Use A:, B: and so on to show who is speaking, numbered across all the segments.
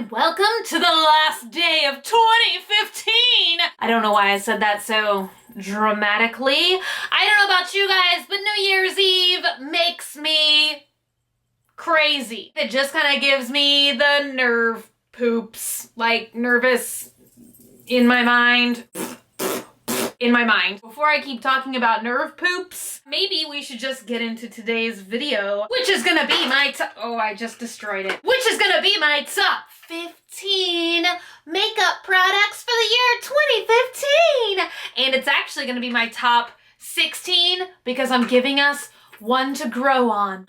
A: and welcome to the last day of 2015! I don't know why I said that so dramatically. I don't know about you guys, but New Year's Eve makes me crazy. It just kind of gives me the nerve poops, like nervous in my mind. Before I keep talking about nerve poops, maybe we should just get into today's video, which is gonna be my I just destroyed it. Which is gonna be my top 15 makeup products for the year 2015. And it's actually gonna be my top 16 because I'm giving us one to grow on.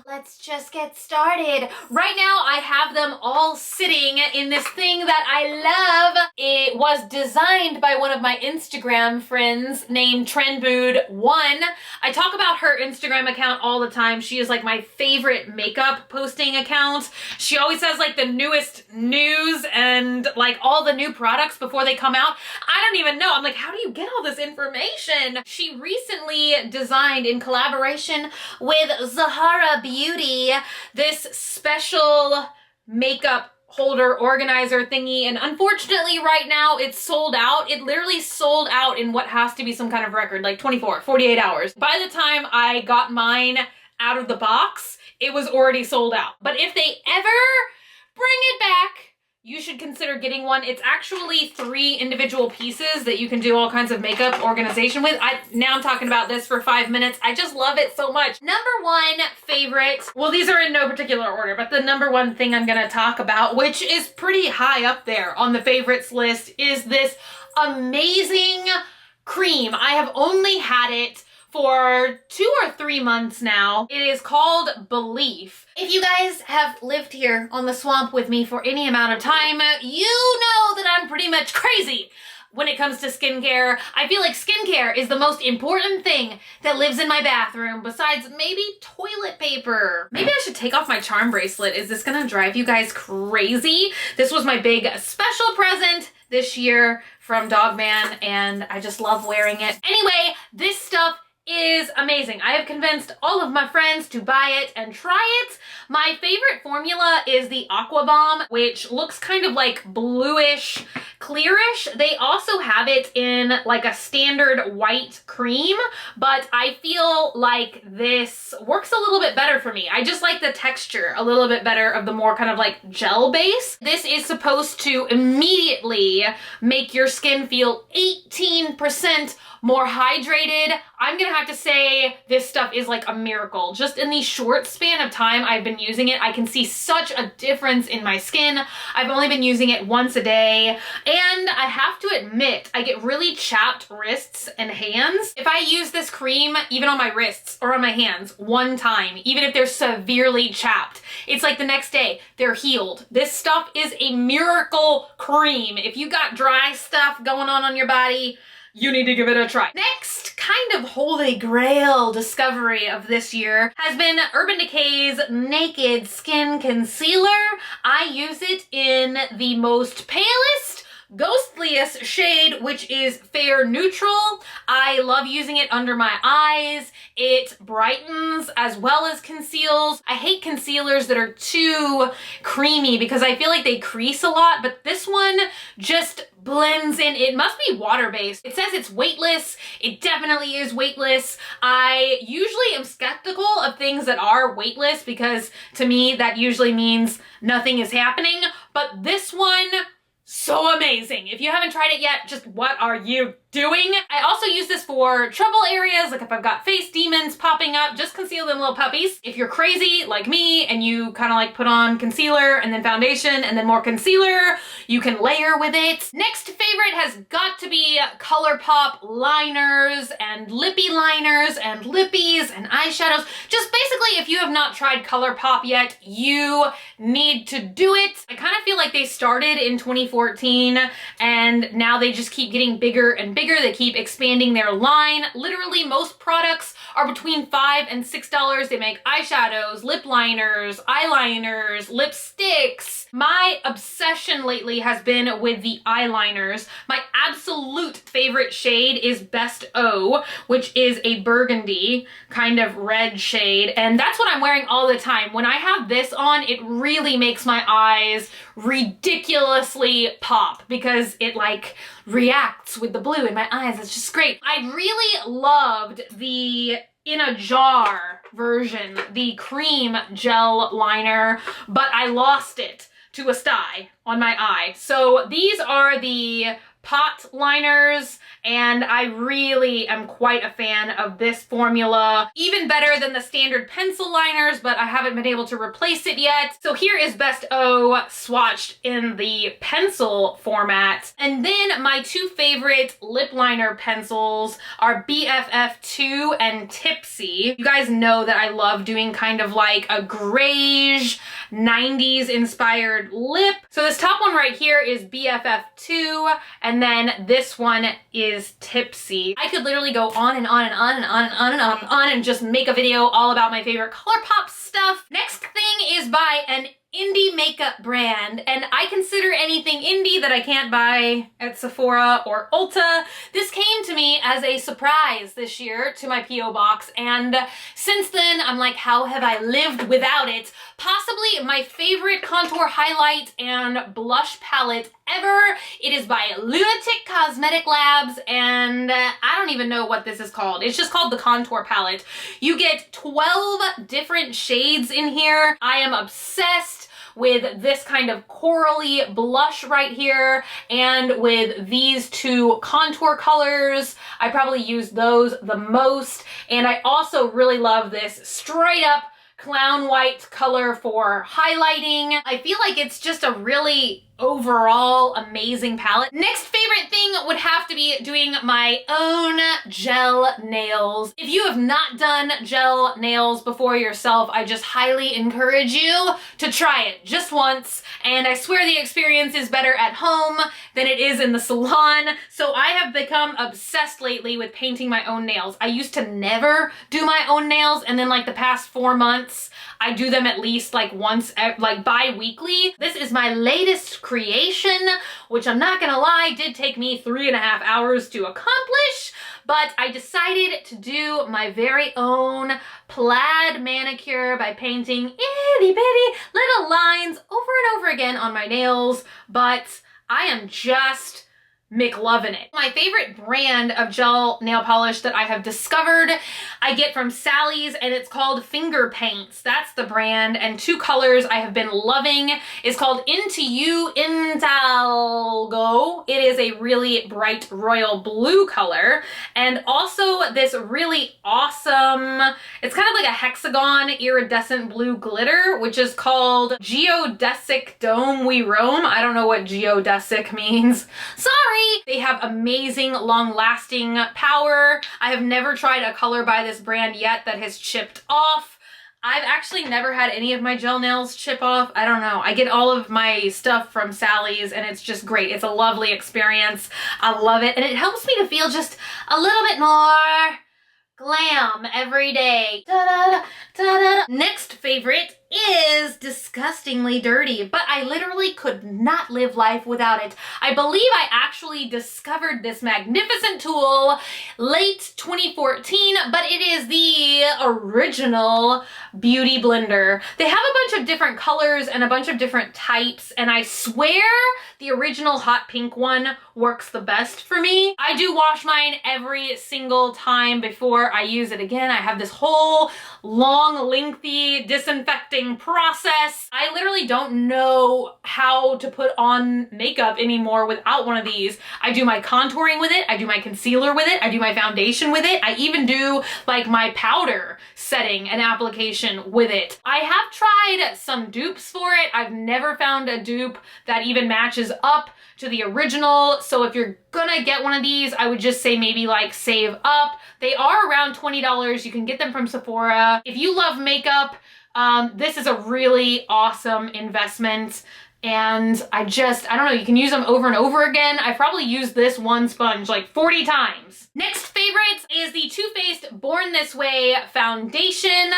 A: Let's just get started. Right now, I have them all sitting in this thing that I love. It was designed by one of my Instagram friends named TrendMood1. I talk about her Instagram account all the time. She is like my favorite makeup posting account. She always has like the newest news and like all the new products before they come out. I don't even know. I'm like, how do you get all this information? She recently designed in collaboration with Zahara Beauty this special makeup holder organizer thingy, and unfortunately right now it's sold out. It literally sold out in what has to be some kind of record, like 48 hours. By the time I got mine out of the box, it was already sold out. But if they ever bring it back, you should consider getting one. It's actually 3 individual pieces that you can do all kinds of makeup organization with. Now I'm talking about this for 5 minutes. I just love it so much. Number 1 favorite, well, these are in no particular order, but the number 1 thing I'm gonna talk about, which is pretty high up there on the favorites list, is this amazing cream. I have only had it for 2 or 3 months now. It is called Belief. If you guys have lived here on the swamp with me for any amount of time, you know that I'm pretty much crazy when it comes to skincare. I feel like skincare is the most important thing that lives in my bathroom, besides maybe toilet paper. Maybe I should take off my charm bracelet. Is this gonna drive you guys crazy? This was my big special present this year from Dogman, and I just love wearing it. Anyway, this stuff is amazing. I have convinced all of my friends to buy it and try it. My favorite formula is the Aqua Bomb, which looks kind of like bluish, clearish. They also have it in like a standard white cream, but I feel like this works a little bit better for me. I just like the texture a little bit better of the more kind of like gel base. This is supposed to immediately make your skin feel 18% more hydrated. I'm gonna have to say this stuff is like a miracle. Just in the short span of time I've been using it, I can see such a difference in my skin. I've only been using it once a day, and I have to admit, I get really chapped wrists and hands. If I use this cream, even on my wrists or on my hands, one time, even if they're severely chapped, it's like the next day, they're healed. This stuff is a miracle cream. If you got dry stuff going on your body, you need to give it a try. Next kind of holy grail discovery of this year has been Urban Decay's Naked Skin Concealer. I use it in the most palest, ghostliest shade, which is Fair Neutral. I love using it under my eyes. It brightens as well as conceals. I hate concealers that are too creamy because I feel like they crease a lot, but this one just blends in. It must be water-based. It says it's weightless. It definitely is weightless. I usually am skeptical of things that are weightless because to me that usually means nothing is happening, but this one, so amazing. If you haven't tried it yet, just what are you doing? I also use this for trouble areas, like if I've got face demons popping up, just conceal them little puppies. If you're crazy like me and you kind of like put on concealer and then foundation and then more concealer, you can layer with it. Next favorite has got to be ColourPop liners and lippy liners and lippies and eyeshadows. Just basically, if you have not tried ColourPop yet, you need to do it. I kind of feel like they started in 2014 and now they just keep getting bigger and bigger. bigger. They keep expanding their line. Literally, most products are between $5 and $6. They make eyeshadows, lip liners, eyeliners, lipsticks. My obsession lately has been with the eyeliners. My absolute favorite shade is Best O, which is a burgundy kind of red shade, and that's what I'm wearing all the time. When I have this on, it really makes my eyes ridiculously pop because it like reacts with the blue in my eyes. It's just great. I really loved the in a jar version, the cream gel liner, but I lost it to a sty on my eye. So these are the pot liners, and I really am quite a fan of this formula. Even better than the standard pencil liners, but I haven't been able to replace it yet. So here is Best O swatched in the pencil format. And then my two favorite lip liner pencils are BFF2 and Tipsy. You guys know that I love doing kind of like a grayish 90s inspired lip. So this top one right here is BFF2, and then this one is Tipsy. I could literally go on and on and on and on and on and on and on and just make a video all about my favorite ColourPop stuff. Next thing is by an indie makeup brand, and I consider anything indie that I can't buy at Sephora or Ulta. This came to me as a surprise this year to my P.O. box, and since then I'm like, how have I lived without it? Possibly my favorite contour highlight and blush palette ever. It is by Lunatic Cosmetic Labs, and I don't even know what this is called. It's just called the contour palette. You get 12 different shades in here. I am obsessed with this kind of corally blush right here, and with these two contour colors. I probably use those the most, and I also really love this straight up clown white color for highlighting. I feel like it's just a really overall amazing palette. Next favorite thing would have to be doing my own gel nails. If you have not done gel nails before yourself, I just highly encourage you to try it just once, and I swear the experience is better at home than it is in the salon. So I have become obsessed lately with painting my own nails. I used to never do my own nails, and then like the past 4 months I do them at least like once, like bi-weekly. This is my latest creation, which I'm not gonna lie, did take me 3.5 hours to accomplish, but I decided to do my very own plaid manicure by painting itty bitty little lines over and over again on my nails, but I am just McLovin' it. My favorite brand of gel nail polish that I have discovered, I get from Sally's, and it's called Finger Paints. That's the brand, and two colors I have been loving is called Into You Intalgo. It is a really bright royal blue color, and also this really awesome, it's kind of like a hexagon iridescent blue glitter, which is called Geodesic Dome We Roam. I don't know what geodesic means. Sorry! They have amazing long-lasting power. I have never tried a color by this brand yet that has chipped off. I've actually never had any of my gel nails chip off. I don't know. I get all of my stuff from Sally's, and it's just great. It's a lovely experience. I love it, and it helps me to feel just a little bit more glam every day. Da-da, da-da. Next favorite is Disgustingly Dirty, but I literally could not live life without it. I believe I actually discovered this magnificent tool late 2014, but it is the original beauty blender. They have a bunch of different colors and a bunch of different types, and I swear the original hot pink one works the best for me. I do wash mine every single time before I use it again. I have this whole long, lengthy disinfecting process. I literally don't know how to put on makeup anymore without one of these. I do my contouring with it, I do my concealer with it, I do my foundation with it, I even do like my powder setting and application with it. I have tried some dupes for it. I've never found a dupe that even matches up to the original, so if you're gonna get one of these, I would just say maybe like save up. They are around $20. You can get them from Sephora. If you love makeup, this is a really awesome investment. and I don't know, you can use them over and over again. I've probably used this one sponge like 40 times. Next favorite is the Too Faced Born This Way foundation.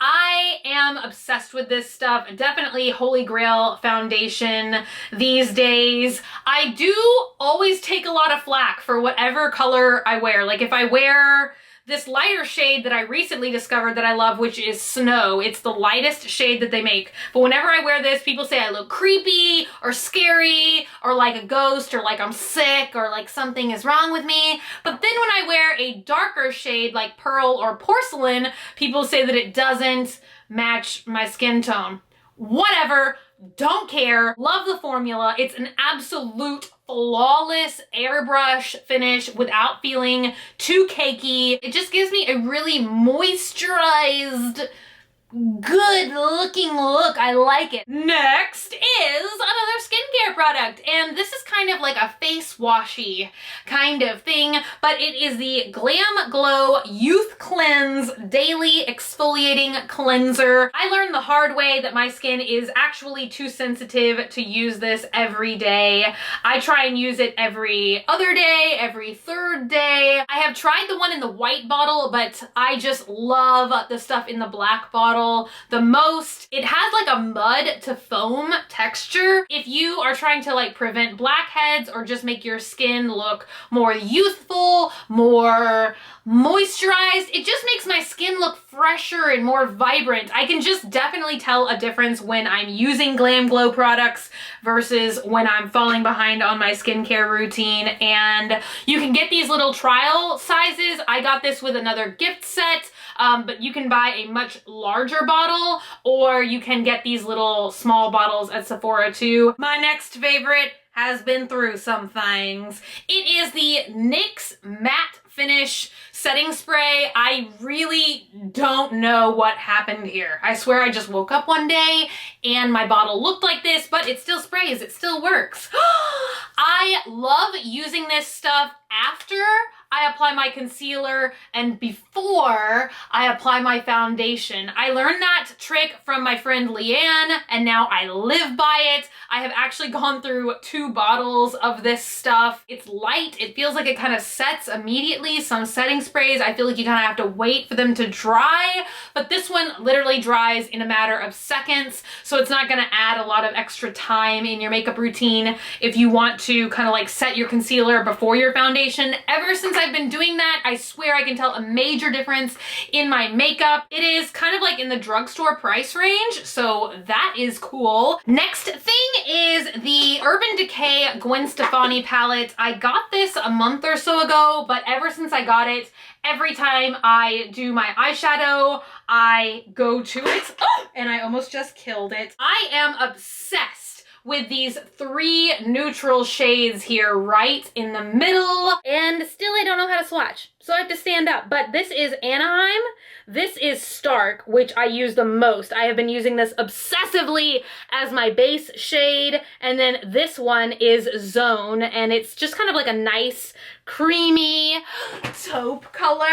A: I am obsessed with this stuff. Definitely holy grail foundation these days. I do always take a lot of flack for whatever color I wear. Like if I wear this lighter shade that I recently discovered that I love, which is Snow. It's the lightest shade that they make. But whenever I wear this, people say I look creepy or scary or like a ghost or like I'm sick or like something is wrong with me. But then when I wear a darker shade like Pearl or Porcelain, people say that it doesn't match my skin tone. Whatever. Don't care. Love the formula. It's an absolute flawless airbrush finish without feeling too cakey. It just gives me a really moisturized, good looking look. I like it. Next is another skincare product, and this is kind of like a face washy kind of thing, but it is the Glam Glow Youth Cleanse Daily Exfoliating Cleanser. I learned the hard way that my skin is actually too sensitive to use this every day. I try and use it every other day, every third day. I have tried the one in the white bottle, but I just love the stuff in the black bottle the most. It has like a mud to foam texture. If you are trying to like prevent blackheads or just make your skin look more youthful, more moisturized, it just makes my skin look fresher and more vibrant. I can just definitely tell a difference when I'm using Glam Glow products versus when I'm falling behind on my skincare routine. And you can get these little trial sizes. I got this with another gift set, but you can buy a much larger bottle, or you can get these little small bottles at Sephora too. My next favorite has been through some things. It is the NYX Matte Finish Setting Spray. I really don't know what happened here. I swear I just woke up one day and my bottle looked like this, but it still sprays, it still works. I love using this stuff after I apply my concealer and before I apply my foundation. I learned that trick from my friend Leanne, and now I live by it. I have actually gone through 2 bottles of this stuff. It's light. It feels like it kind of sets immediately. Some setting sprays, I feel like you kind of have to wait for them to dry, but this one literally dries in a matter of seconds, so it's not gonna add a lot of extra time in your makeup routine if you want to kind of like set your concealer before your foundation. Ever since I've been doing that, I swear I can tell a major difference in my makeup. It is kind of like in the drugstore price range, so that is cool. Next thing is the Urban Decay Gwen Stefani palette. I got this a month or so ago, but ever since I got it, every time I do my eyeshadow, I go to it, and I almost just killed it. I am obsessed with these 3 neutral shades here right in the middle, and still I don't know how to swatch, so I have to stand up. But this is Anaheim, this is Stark, which I use the most. I have been using this obsessively as my base shade, and then this one is Zone, and it's just kind of like a nice creamy taupe color.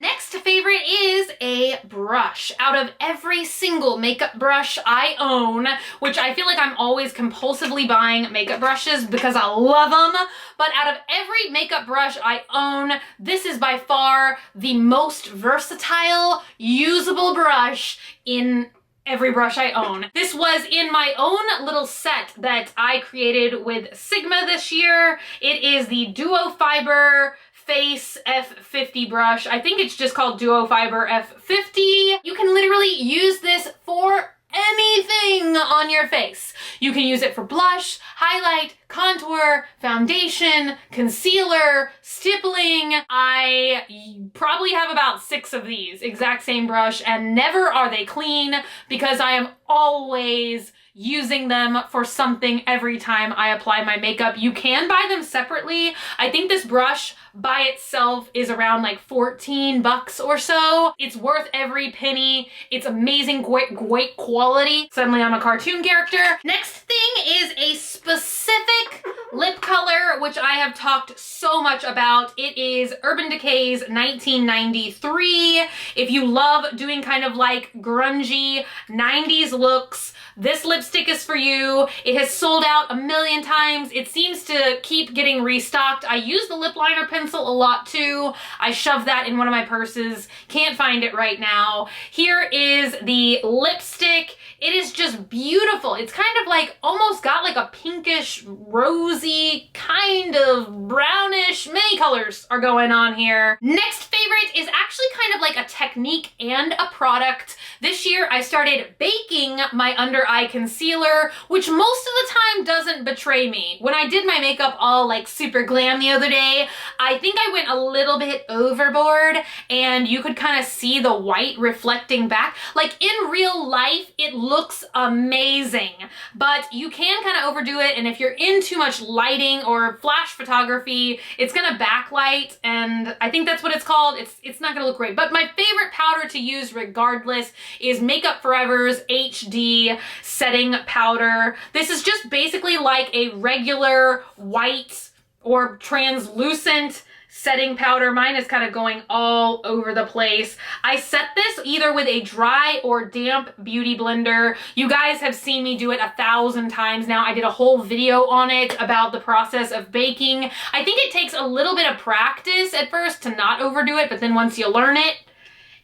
A: Next favorite is a brush. Out of every single makeup brush I own, which I feel like I'm always compulsively buying makeup brushes because I love them, but out of every makeup brush I own, this is by far the most versatile, usable brush in every brush I own. This was in my own little set that I created with Sigma this year. It is the Duo Fiber Face F50 brush. I think it's just called Duo Fiber F50. You can literally use this for anything on your face. You can use it for blush, highlight, contour, foundation, concealer, stippling. I probably have about 6 of these exact same brush, and never are they clean because I am always using them for something every time I apply my makeup. You can buy them separately. I think this brush by itself is around like 14 bucks or so. It's worth every penny. It's amazing, great quality. Suddenly I'm a cartoon character. Next thing is a specific lip color, which I have talked so much about. It is Urban Decay's 1993. If you love doing kind of like grungy 90s looks, this lipstick is for you. It has sold out a million times. It seems to keep getting restocked. I use the lip liner pencil a lot too. I shoved that in one of my purses. Can't find it right now. Here is the lipstick. It is just beautiful. It's kind of like, almost got like a pinkish, rosy, kind of brownish, many colors are going on here. Next favorite is actually kind of like a technique and a product. This year I started baking my under eye concealer, which most of the time doesn't betray me. When I did my makeup all like super glam the other day, I think I went a little bit overboard and you could kind of see the white reflecting back. Like in real life, it looks amazing, but you can kind of overdo it, and if you're in too much lighting or flash photography, it's gonna backlight, and I think that's what it's called. It's not gonna look great. But my favorite powder to use regardless is Makeup Forever's HD setting powder. This is just basically like a regular white or translucent setting powder. Mine is kind of going all over the place. I set this either with a dry or damp beauty blender. You guys have seen me do it 1,000 times now. I did a whole video on it about the process of baking. I think it takes a little bit of practice at first to not overdo it, but then once you learn it,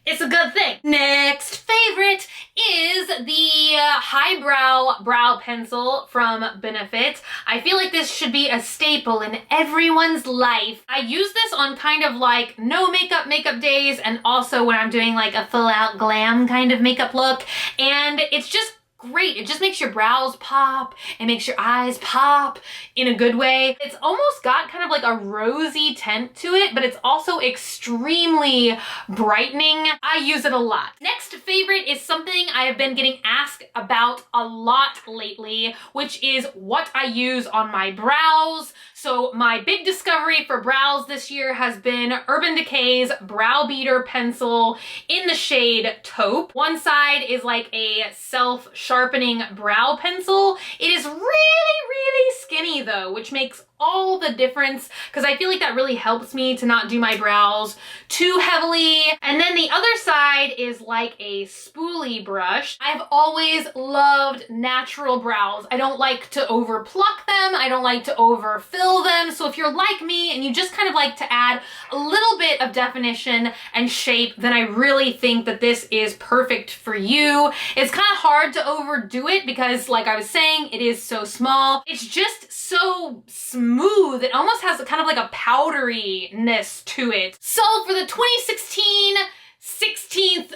A: it's a good thing. Next favorite is the highbrow brow pencil from Benefit. I feel like this should be a staple in everyone's life. I use this on kind of like no makeup days, and also when I'm doing like a full out glam kind of makeup look, and it's just great. It just makes your brows pop. It makes your eyes pop in a good way. It's almost got kind of like a rosy tint to it, but it's also extremely brightening. I use it a lot. Next favorite is something I have been getting asked about a lot lately, which is what I use on my brows. So my big discovery for brows this year has been Urban Decay's Brow Beater Pencil in the shade Taupe. One side is like a self-sharpening brow pencil. It is really, really skinny though, which makes all the difference because I feel like that really helps me to not do my brows too heavily. And then the other side is like a spoolie brush. I've always loved natural brows. I don't like to over pluck them. I don't like to overfill them. So if you're like me and you just kind of like to add a little bit of definition and shape, then I really think that this is perfect for you. It's kind of hard to overdo it because, like I was saying, it is so small. It's just so smooth. It almost has a kind of like a powderyness to it. So for the 2016 16th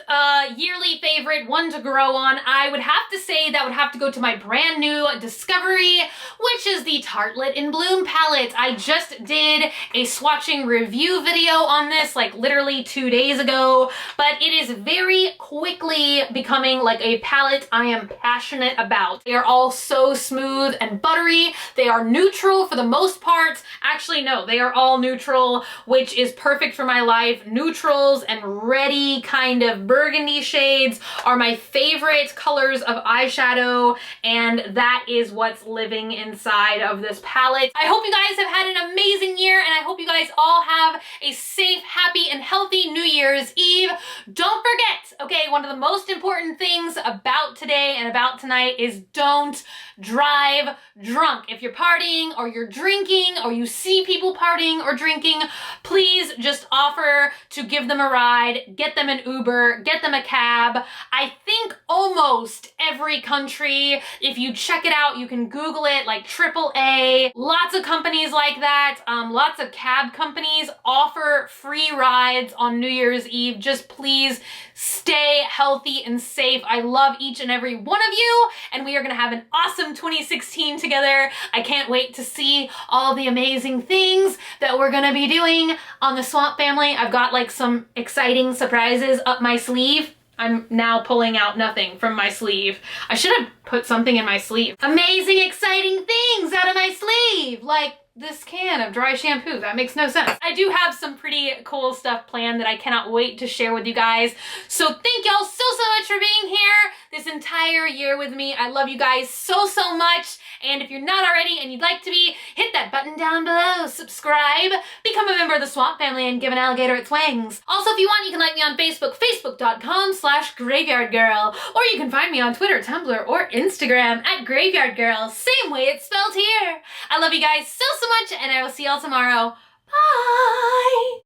A: yearly favorite, one to grow on, I would have to say that would have to go to my brand new discovery, which is the Tartelette in Bloom palette. I just did a swatching review video on this like literally 2 days ago, but it is very quickly becoming like a palette I am passionate about. They are all so smooth and buttery. They are neutral for the most part. Actually, no, they are all neutral, which is perfect for my life. Neutrals and ready kind of burgundy shades are my favorite colors of eyeshadow, and that is what's living inside of this palette. I hope you guys have had an amazing year, and I hope you guys all have a safe, happy, and healthy New Year's Eve. Don't forget, okay, one of the most important things about today and about tonight is don't drive drunk. If you're partying or you're drinking or you see people partying or drinking, please just offer to give them a ride, get them an Uber, get them a cab. I think almost every country, if you check it out, you can Google it, like AAA, lots of companies like that, lots of cab companies offer free rides on New Year's Eve. Just please stay healthy and safe. I love each and every one of you, and we are gonna have an awesome 2016 together. I can't wait to see all the amazing things that we're gonna be doing on the Swamp Family. I've got like some exciting surprises up my sleeve. I'm now pulling out nothing from my sleeve. I should have put something in my sleeve. Amazing, exciting things out of my sleeve, like this can of dry shampoo. That makes no sense. I do have some pretty cool stuff planned that I cannot wait to share with you guys. So thank y'all so much for being here this entire year with me. I love you guys so much. And if you're not already and you'd like to be, hit that that button down below, subscribe, become a member of the swamp family, and give an alligator its wings. Also, if you want, you can like me on Facebook, facebook.com/graveyardgirl, or you can find me on Twitter, Tumblr, or Instagram at graveyardgirl, same way it's spelled here. I love you guys so much, and I will see y'all tomorrow. Bye!